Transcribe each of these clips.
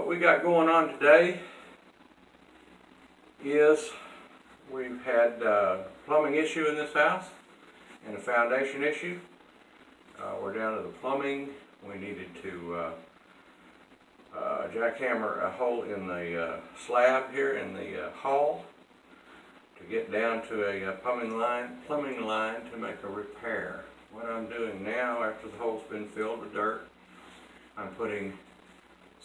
What we got going on today is we've had a plumbing issue in this house and a foundation issue. We're down to the plumbing. We needed to jackhammer a hole in the slab here in the hall to get down to a plumbing line to make a repair. What I'm doing now, after the hole's been filled with dirt, I'm putting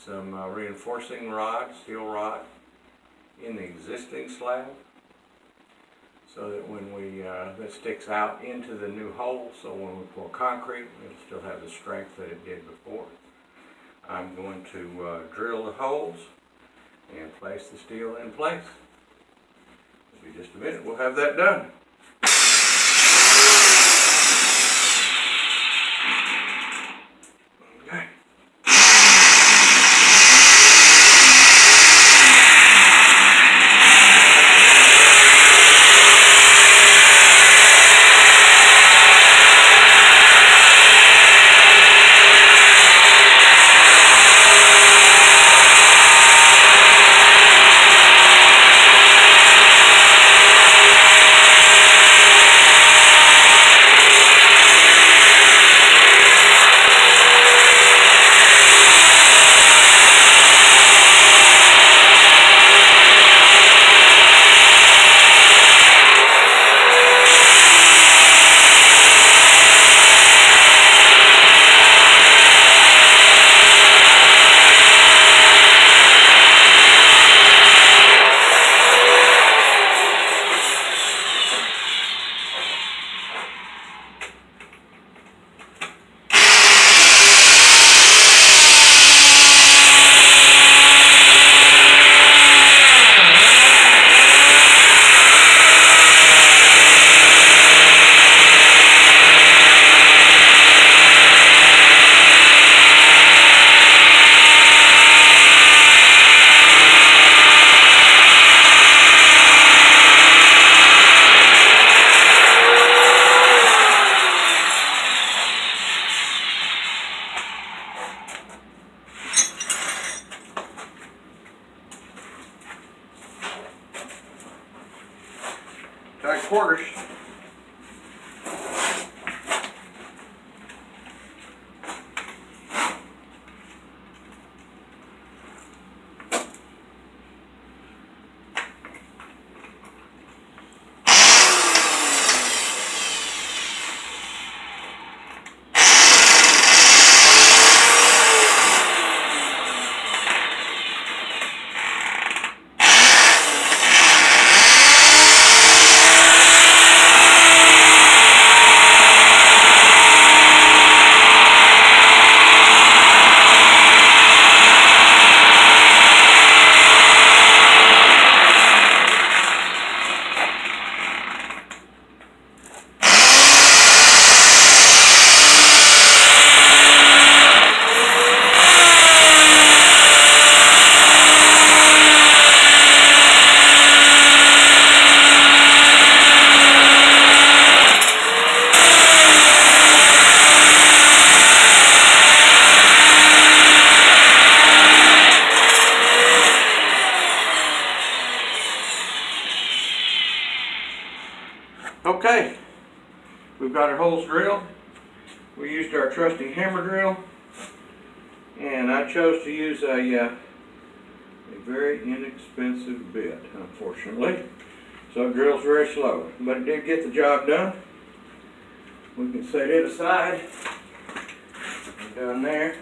some reinforcing rod, steel rod, in the existing slab, so that when that sticks out into the new hole, so when we pour concrete, it'll still have the strength that it did before. I'm going to drill the holes and place the steel in place. It'll be just a minute, we'll have that done. Okay. Tight quarters. Okay, we've got our holes drilled. We used our trusty hammer drill, and I chose to use a very inexpensive bit, unfortunately. So it drills very slow, but it did get the job done. We can set it aside. Down there,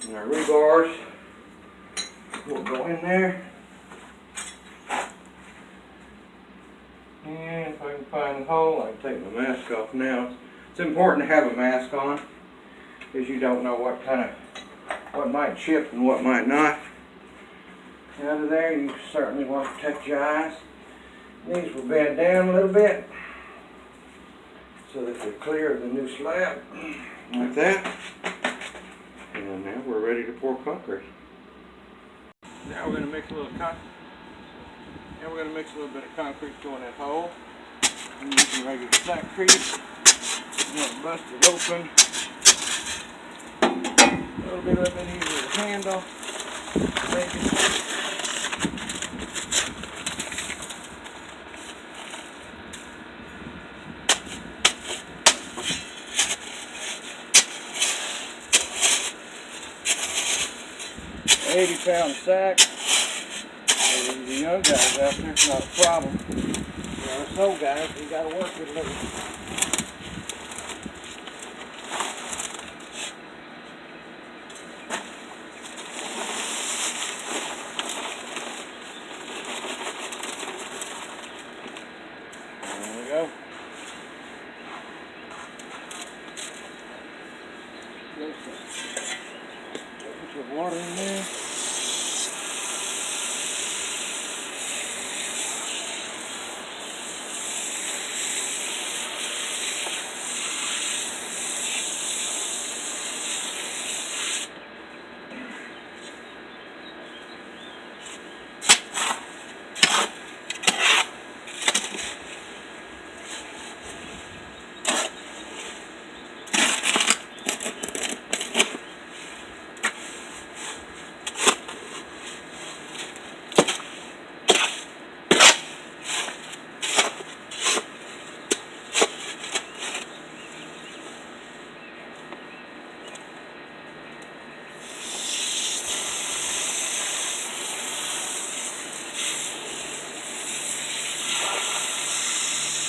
and our rebars will go in there. And if I can find the hole, I can take my mask off now. It's important to have a mask on, because you don't know what might chip and what might not. Out of there, you certainly want to protect your eyes. These will bend down a little bit, so that they're clear of the new slab, like that. And now we're ready to pour concrete. Now we're going to mix a little concrete. Now we're going to mix a little bit of concrete going in that hole. I'm using regular Sakrete. I'm going to bust it open. A little bit easier to handle. £80 sack. For the young guys out there, it's not a problem. For us old guys, we got to work with a little. There we go. Put your water in there.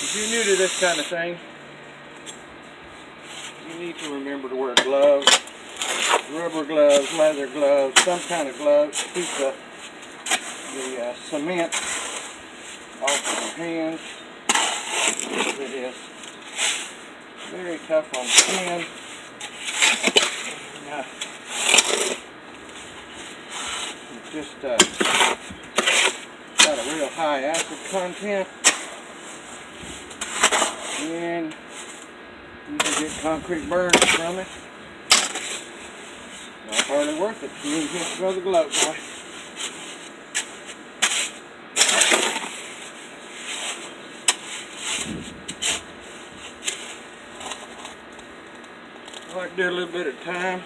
If you're new to this kind of thing, you need to remember to wear gloves, rubber gloves, leather gloves, some kind of gloves to keep the cement off of your hands. It is very tough on the skin. It's just got a real high acid content. And you can get concrete burns from it. Not hardly worth it. You need to just throw the gloves away. I like to do a little bit of time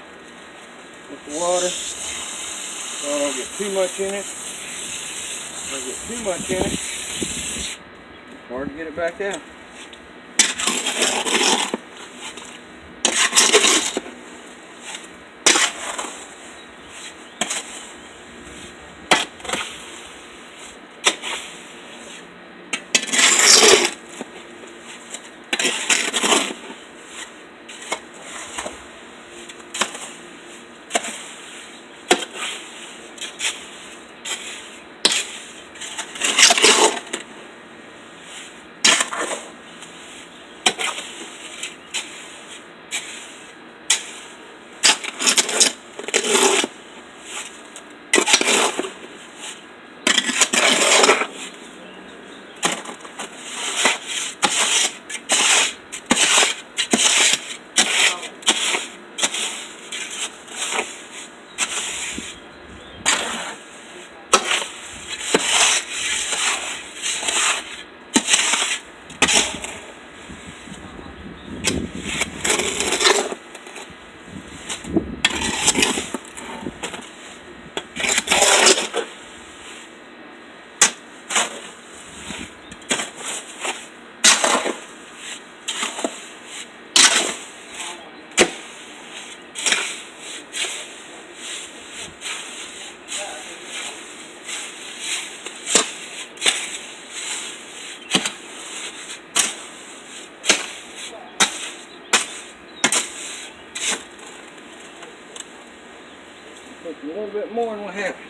with the water so I don't get too much in it. If I get too much in it, it's hard to get it back out. Take a little bit more than what happened.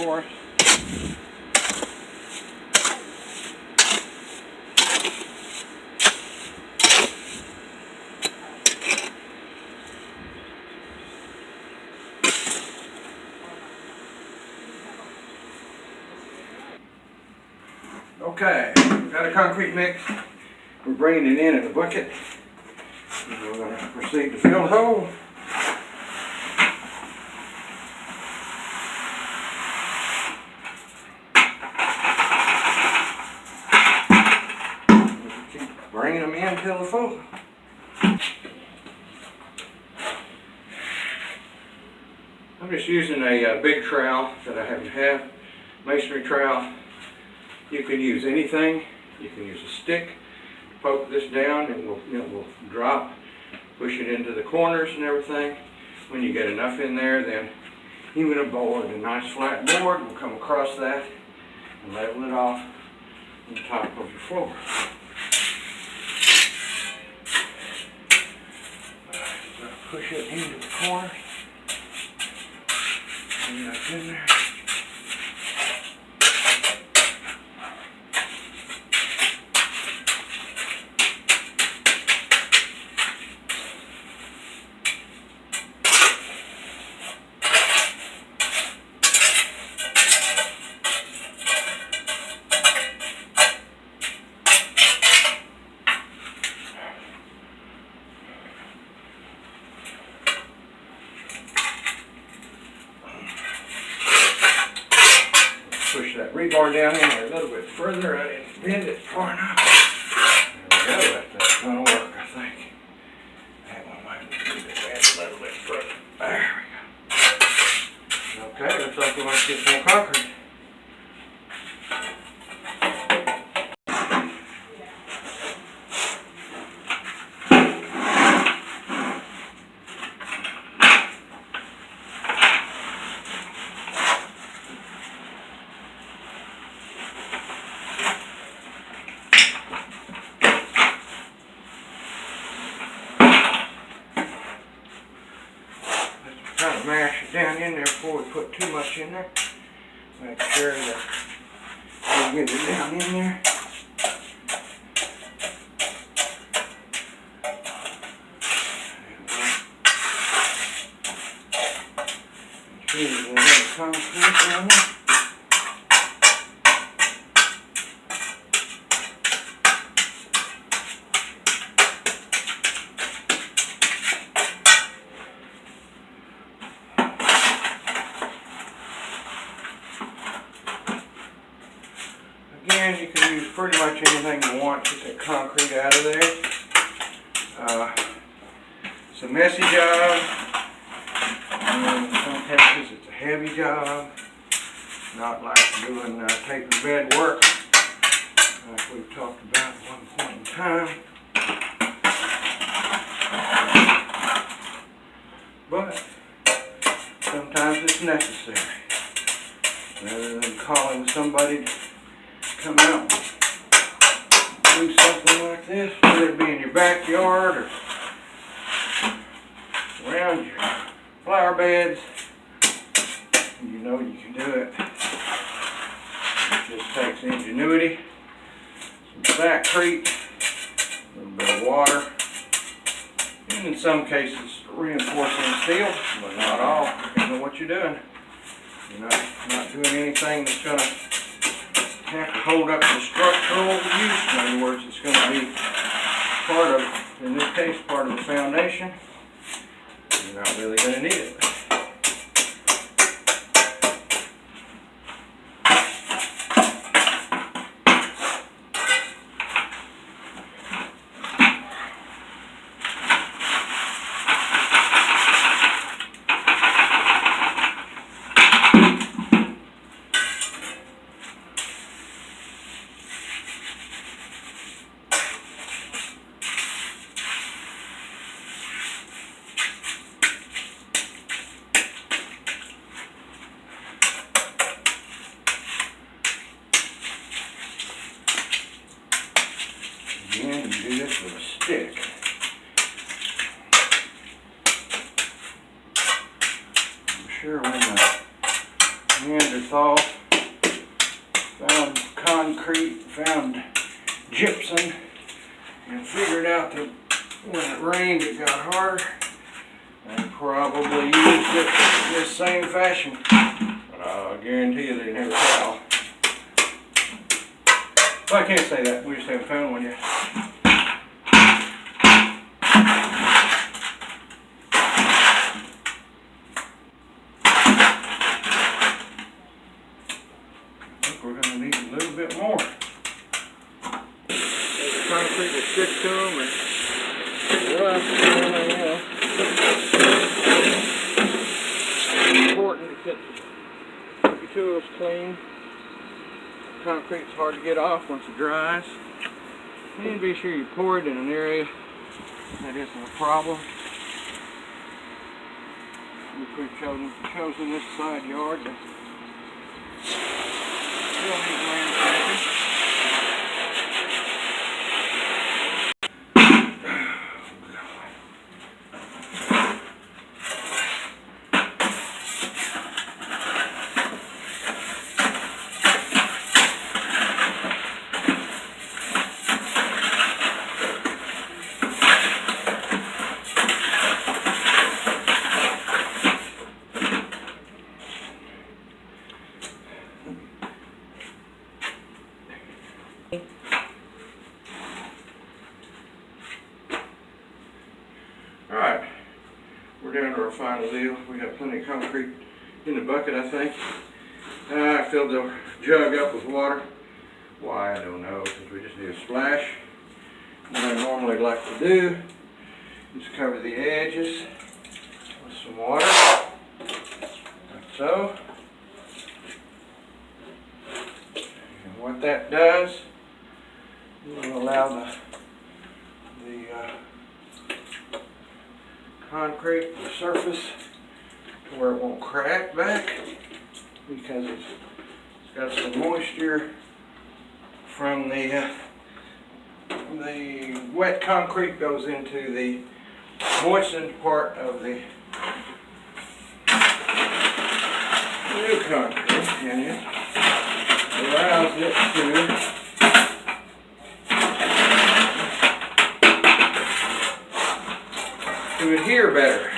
for us. Okay, we've got a concrete mix. We're bringing it in a bucket. And we're going to proceed to fill the hole. Keep bringing them in till they're full. I'm just using a big trowel that I happen to have, masonry trowel. You can use anything. You can use a stick, poke this down, and it will drop, push it into the corners and everything. When you get enough in there, then even a board, a nice flat board, will come across that and level it off on the top of your floor. Push it into the corner. And that's in there. Push that rebar down in there a little bit further. I didn't bend it far enough. There we go. That's going to work, I think. That one might need to bend a little bit further. There we go. Okay, looks like we might get some concrete. Try to mash it down in there before we put too much in there. Make sure that we get it down in there. Here's a little concrete down there. Again, you can use pretty much anything you want to get that concrete out of there. It's a messy job. In some cases, it's a heavy job. Not like doing taper bed work, like we've talked about at one point in time. But sometimes it's necessary. Rather than calling somebody to come out and do something like this, whether it be in your backyard or around your flower beds, you know you can do it. It just takes ingenuity, some Sakrete, a little bit of water, and in some cases reinforcing steel, but not all, depending on what you're doing. You're not doing anything that's going to have to hold up the structural use. In other words, it's going to be part of, in this case, part of the foundation. You're not really going to need it. Again, you do this with a stick. I'm sure when Neanderthal. Found concrete, found gypsum, and figured out that when it rained it got harder, and probably used it in this same fashion. But I'll guarantee you they never tell. Well, I can't say that, we just haven't found one yet. We're going to need a little bit more. The concrete will stick to them and rust and everything else. It's important to get your tools clean. Concrete's hard to get off once it dries. And be sure you pour it in an area that isn't a problem. We've chosen this side yard. Still need landscaping. Alright, we're down to our final deal. We got plenty of concrete in the bucket, I think. I filled the jug up with water. Why, I don't know, because we just need a splash. What I normally like to do is cover the edges with some water, like so. And what that does, will allow the concrete to surface to where it won't crack back, because it's got some moisture from the wet concrete goes into the moistened part of the new concrete, and it allows it to adhere better.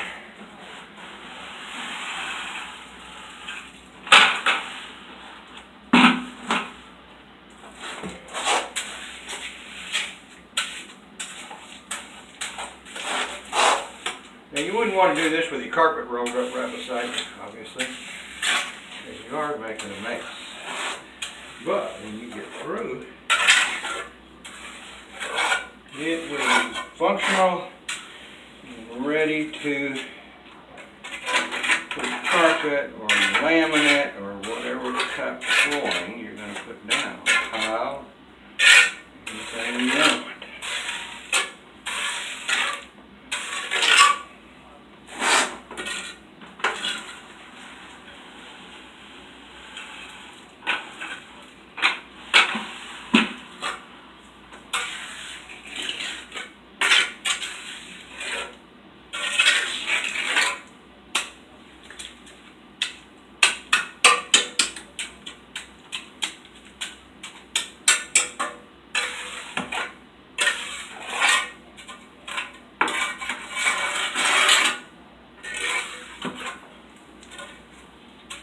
Now you wouldn't want to do this with your carpet rolled up right beside you, obviously, because you are making a mess. But when you get through, it will be functional and ready to put carpet or laminate or whatever type of flooring you're going to put down. Tile, anything you want.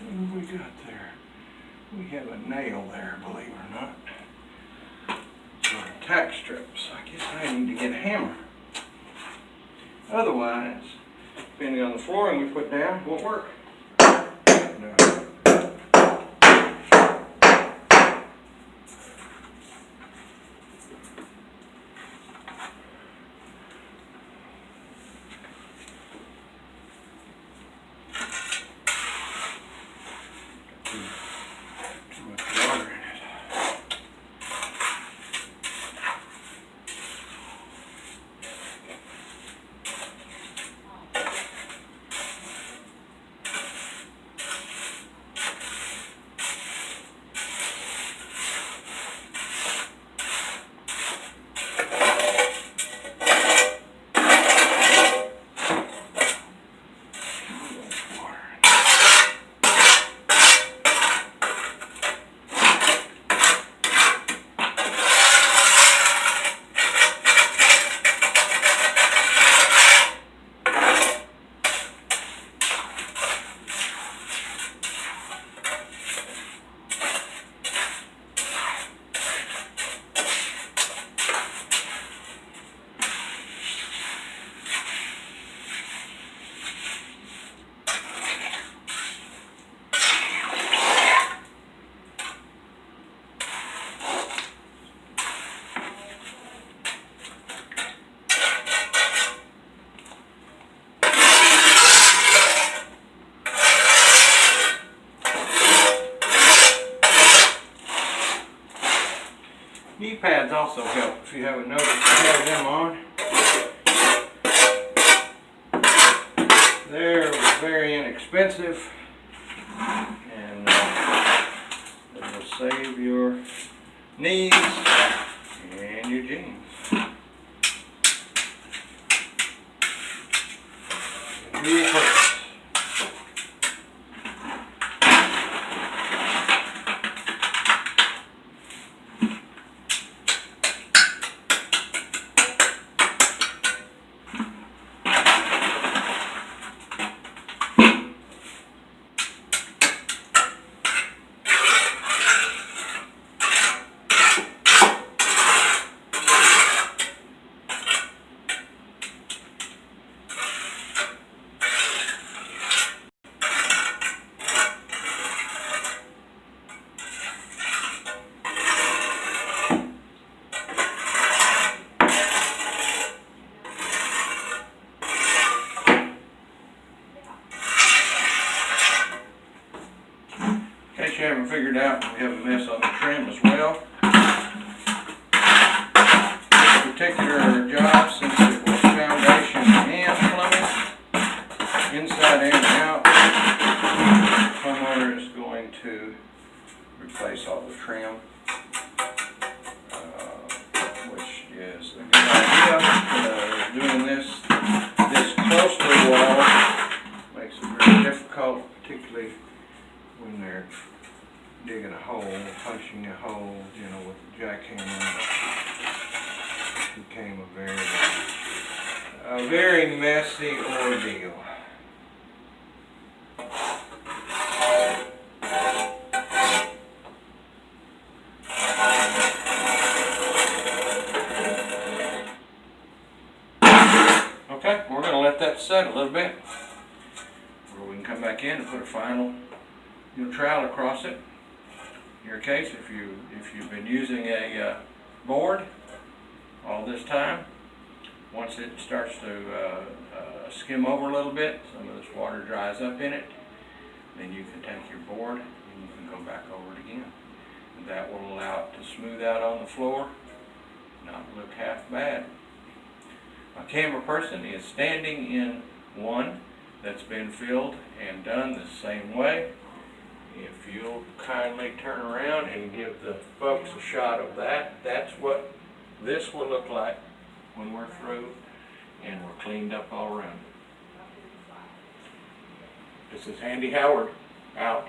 What have we got there? We have a nail there, believe it or not. Or tack strips. I guess I need to get a hammer. Otherwise, depending on the flooring we put down, it won't work. No. Too much water in it. pads also help. If you haven't noticed, I have them on. They're very inexpensive, and it will save your knees and your jeans. Do your purpose. In case you haven't figured out, we have a mess on the trim as well. This particular job, since it was foundation and plumbing, inside and out, the homeowner is going to replace all the trim, which is a good idea. Doing this close to the wall makes it very difficult, particularly when they're digging a hole, punching a hole, you know, with the jackhammer. It became a very messy ordeal. Okay, we're going to let that set a little bit, where we can come back in and put a final trowel across it. In your case, if you've been using a board all this time, once it starts to skim over a little bit, some of this water dries up in it, then you can take your board and you can go back over it again. And that will allow it to smooth out on the floor, not look half bad. My camera person is standing in one that's been filled and done the same way. If you'll kindly turn around and give the folks a shot of that, that's what this will look like when we're through and we're cleaned up all around. This is Andy Howard, out.